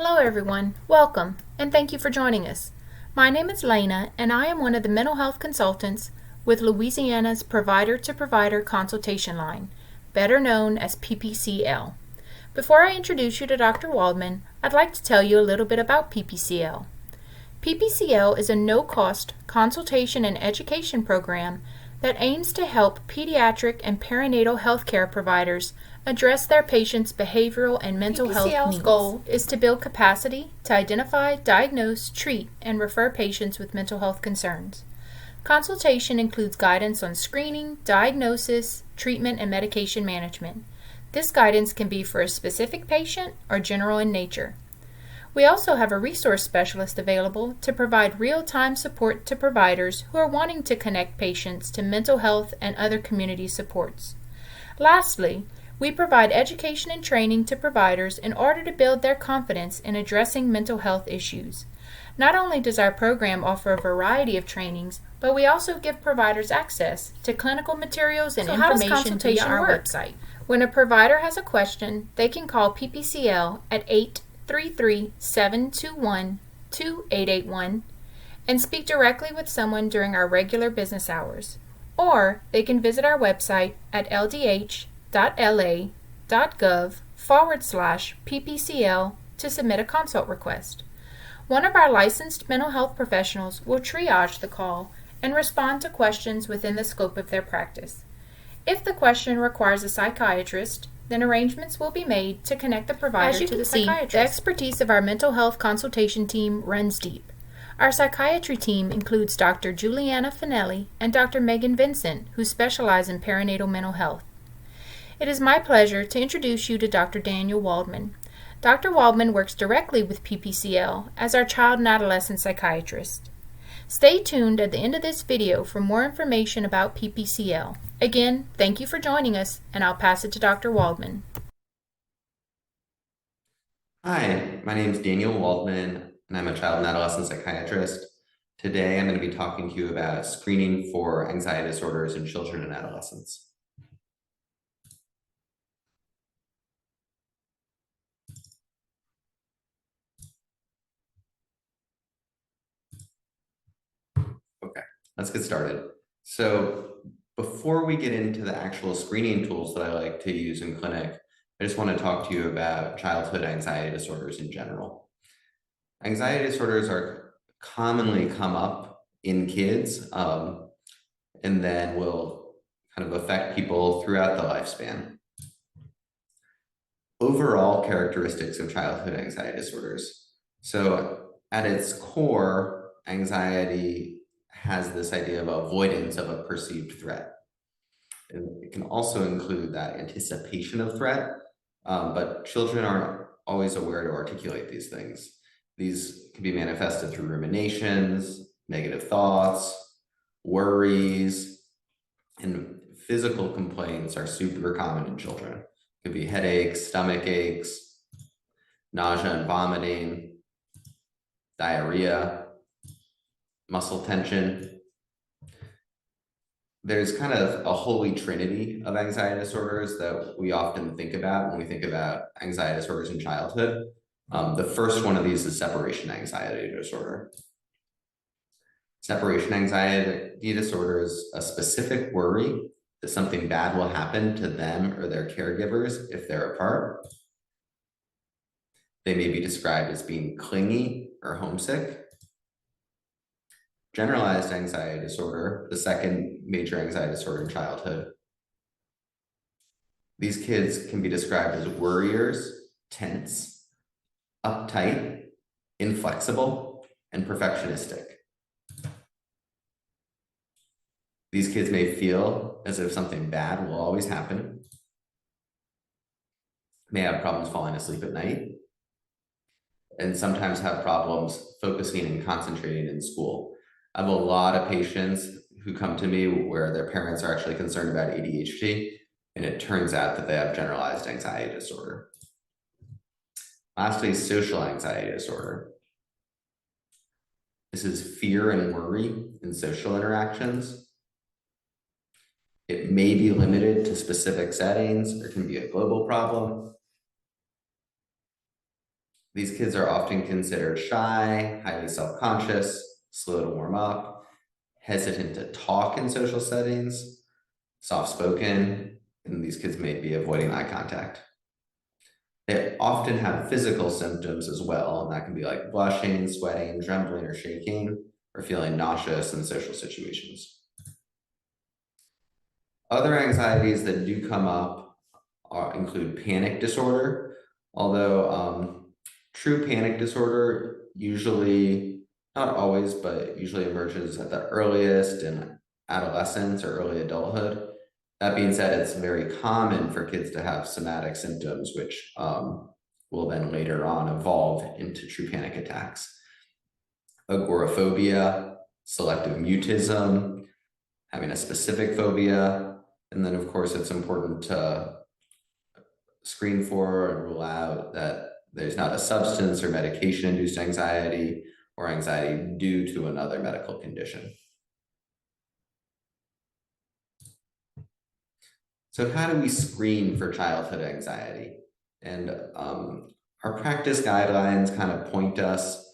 Hello everyone, welcome, and thank you for joining us. My name is Lena, and I am one of the mental health consultants with Louisiana's Provider to Provider Consultation Line, better known as PPCL. Before I introduce you to Dr. Waldman, I'd like to tell you a little bit about PPCL. PPCL is a no-cost consultation and education program that aims to help pediatric and perinatal healthcare providers address their patients' behavioral and mental health needs. PPCL's goal is to build capacity to identify, diagnose, treat, and refer patients with mental health concerns. Consultation includes guidance on screening, diagnosis, treatment, and medication management. This guidance can be for a specific patient or general in nature. We also have a resource specialist available to provide real-time support to providers who are wanting to connect patients to mental health and other community supports. Lastly, we provide education and training to providers in order to build their confidence in addressing mental health issues. Not only does our program offer a variety of trainings, but we also give providers access to clinical materials and information via our website. When a provider has a question, they can call PPCL at 833-721-2881 and speak directly with someone during our regular business hours. Or they can visit our website at ldh.la.gov/PPCL to submit a consult request. One of our licensed mental health professionals will triage the call and respond to questions within the scope of their practice. If the question requires a psychiatrist, then arrangements will be made to connect the provider to the psychiatrist. The expertise of our mental health consultation team runs deep. Our psychiatry team includes Dr. Juliana Finelli and Dr. Megan Vincent, who specialize in perinatal mental health. It is my pleasure to introduce you to Dr. Daniel Waldman. Dr. Waldman works directly with PPCL as our child and adolescent psychiatrist. Stay tuned at the end of this video for more information about PPCL. Again, thank you for joining us, and I'll pass it to Dr. Waldman. Hi, my name is Daniel Waldman, and I'm a child and adolescent psychiatrist. Today, I'm going to be talking to you about screening for anxiety disorders in children and adolescents. Okay, let's get started. So before we get into the actual screening tools that I like to use in clinic, I just want to talk to you about childhood anxiety disorders in general. Anxiety disorders are commonly come up in kids and then will kind of affect people throughout the lifespan. Overall characteristics of childhood anxiety disorders. So at its core, anxiety has this idea of avoidance of a perceived threat. And it can also include that anticipation of threat, but children aren't always aware to articulate these things. These can be manifested through ruminations, negative thoughts, worries, and physical complaints are super common in children. It could be headaches, stomach aches, nausea and vomiting, diarrhea, muscle tension. There's kind of a holy trinity of anxiety disorders that we often think about when we think about anxiety disorders in childhood. The first one of these is separation anxiety disorder. Separation anxiety disorder is a specific worry that something bad will happen to them or their caregivers if they're apart. They may be described as being clingy or homesick. Generalized anxiety disorder, the second major anxiety disorder in childhood. These kids can be described as worriers, tense, uptight, inflexible, and perfectionistic. These kids may feel as if something bad will always happen, may have problems falling asleep at night, and sometimes have problems focusing and concentrating in school. I have a lot of patients who come to me where their parents are actually concerned about ADHD, and it turns out that they have generalized anxiety disorder. Lastly, social anxiety disorder. This is fear and worry in social interactions. It may be limited to specific settings or can be a global problem. These kids are often considered shy, highly self-conscious, slow to warm up, hesitant to talk in social settings, soft-spoken, and these kids may be avoiding eye contact. They often have physical symptoms as well, and that can be like blushing, sweating, trembling, or shaking, or feeling nauseous in social situations. Other anxieties that do come up include panic disorder, although true panic disorder usually, not always, but usually emerges at the earliest in adolescence or early adulthood. That being said, it's very common for kids to have somatic symptoms, which will then later on evolve into true panic attacks. Agoraphobia, selective mutism, having a specific phobia, and then of course it's important to screen for and rule out that there's not a substance or medication-induced anxiety or anxiety due to another medical condition. So how do we screen for childhood anxiety? And our practice guidelines kind of point us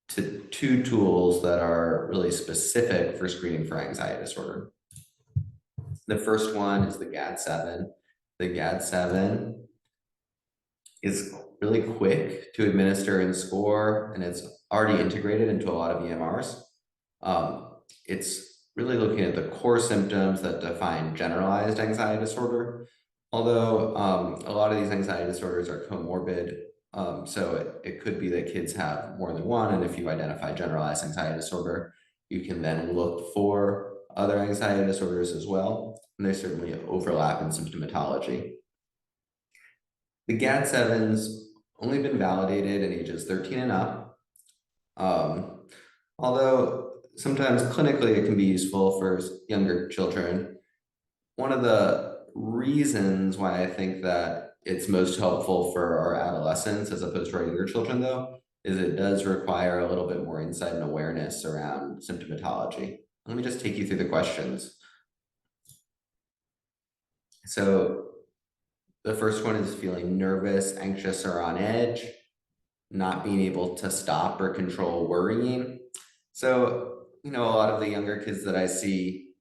to two tools that are really specific for screening for anxiety disorder. The first one is the GAD-7. The GAD-7 is really quick to administer and score, and it's already integrated into a lot of EMRs. It's really looking at the core symptoms that define generalized anxiety disorder, although a lot of these anxiety disorders are comorbid, so it could be that kids have more than one, and if you identify generalized anxiety disorder, you can then look for other anxiety disorders as well, and there's certainly an overlap in symptomatology. The GAD-7's only been validated in ages 13 and up, although sometimes clinically it can be useful for younger children. One of the reasons why I think that it's most helpful for our adolescents as opposed to our younger children, though, is it does require a little bit more insight and awareness around symptomatology. Let me just take you through the questions. So the first one is feeling nervous, anxious, or on edge, not being able to stop or control worrying. So, a lot of the younger kids that I see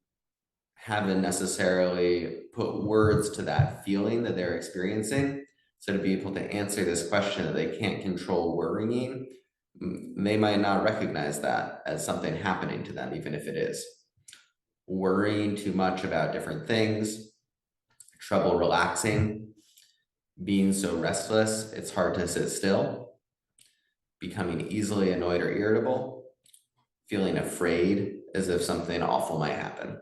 haven't necessarily put words to that feeling that they're experiencing. So to be able to answer this question that they can't control worrying, they might not recognize that as something happening to them, even if it is. Worrying too much about different things, trouble relaxing, being so restless, it's hard to sit still, becoming easily annoyed or irritable, feeling afraid as if something awful might happen.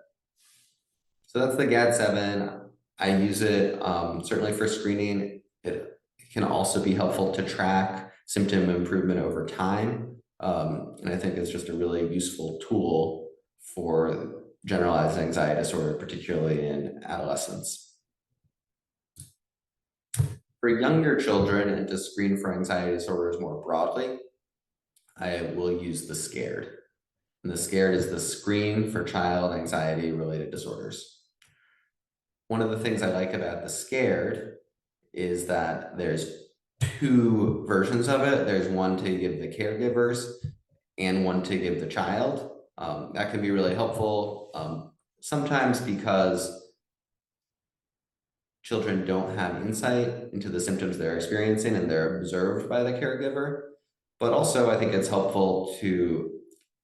So that's the GAD-7. I use it certainly for screening. It can also be helpful to track symptom improvement over time. And I think it's just a really useful tool for generalized anxiety disorder, particularly in adolescence. For younger children and to screen for anxiety disorders more broadly, I will use the SCARED. And the SCARED is the Screen for Child Anxiety Related Disorders. One of the things I like about the SCARED is that there's two versions of it. There's one to give the caregivers and one to give the child. That can be really helpful, sometimes because children don't have insight into the symptoms they're experiencing and they're observed by the caregiver. But also I think it's helpful to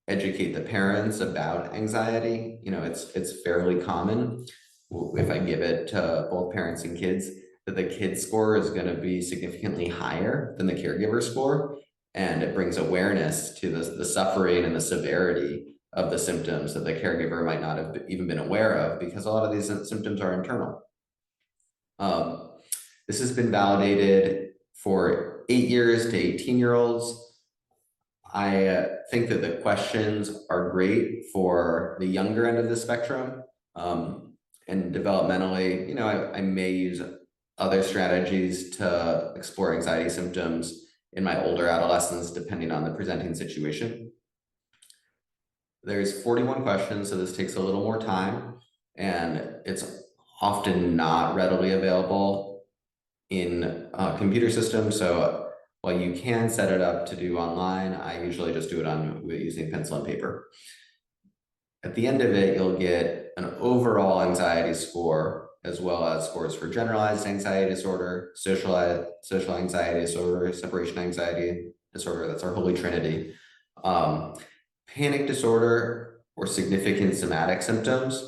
educate the parents about anxiety. It's fairly common, if I give it to both parents and kids, that the kid score is going to be significantly higher than the caregiver score. And it brings awareness to the suffering and the severity of the symptoms that the caregiver might not have even been aware of, because a lot of these symptoms are internal. This has been validated for 8 years to 18-year-olds. I think that the questions are great for the younger end of the spectrum. And developmentally, I may use other strategies to explore anxiety symptoms in my older adolescents, depending on the presenting situation. There's 41 questions, so this takes a little more time, and it's often not readily available in computer systems. So While you can set it up to do online, I usually just do it using pencil and paper. At the end of it, you'll get an overall anxiety score, as well as scores for generalized anxiety disorder, social anxiety disorder, separation anxiety disorder. That's our holy trinity. Panic disorder or significant somatic symptoms.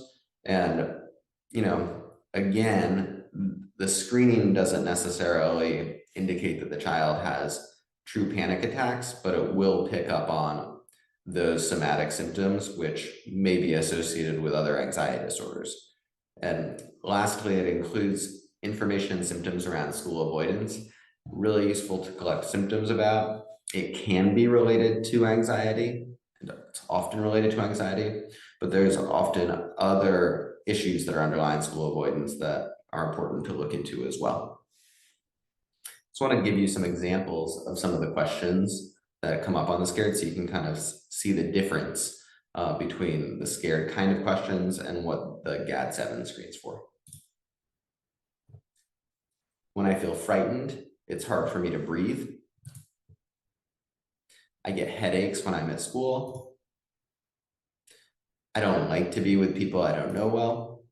And, again, the screening doesn't necessarily indicate that the child has true panic attacks, but it will pick up on those somatic symptoms, which may be associated with other anxiety disorders. And lastly, it includes information and symptoms around school avoidance, really useful to collect symptoms about. It can be related to anxiety, and it's often related to anxiety, but there's often other issues that are underlying school avoidance that are important to look into as well. So I want to give you some examples of some of the questions that come up on the SCARED so you can kind of see the difference between the SCARED kind of questions and what the GAD-7 screens for. When I feel frightened, it's hard for me to breathe. I get headaches when I'm at school. I don't like to be with people I don't know well.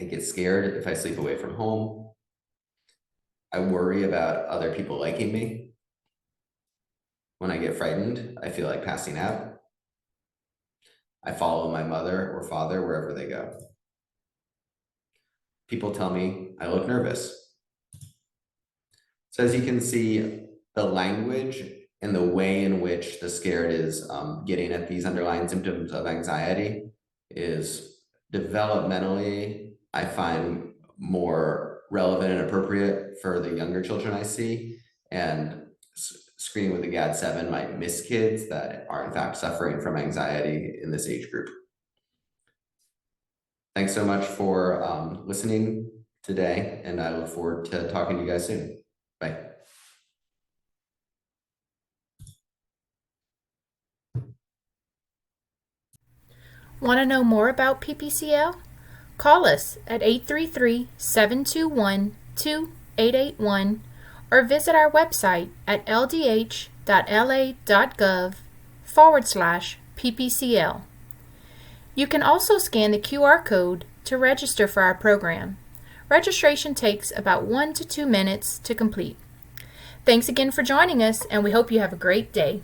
I get scared if I sleep away from home. I worry about other people liking me. When I get frightened, I feel like passing out. I follow my mother or father wherever they go. People tell me I look nervous. So as you can see, the language and the way in which the SCARED is getting at these underlying symptoms of anxiety is developmentally, I find, more relevant and appropriate for the younger children I see. And screening with the GAD-7 might miss kids that are in fact suffering from anxiety in this age group. Thanks so much for listening today, and I look forward to talking to you guys soon. Bye. Want to know more about PPCL? Call us at 833-721-2881 or visit our website at ldh.la.gov/PPCL. You can also scan the QR code to register for our program. Registration takes about 1 to 2 minutes to complete. Thanks again for joining us, and we hope you have a great day.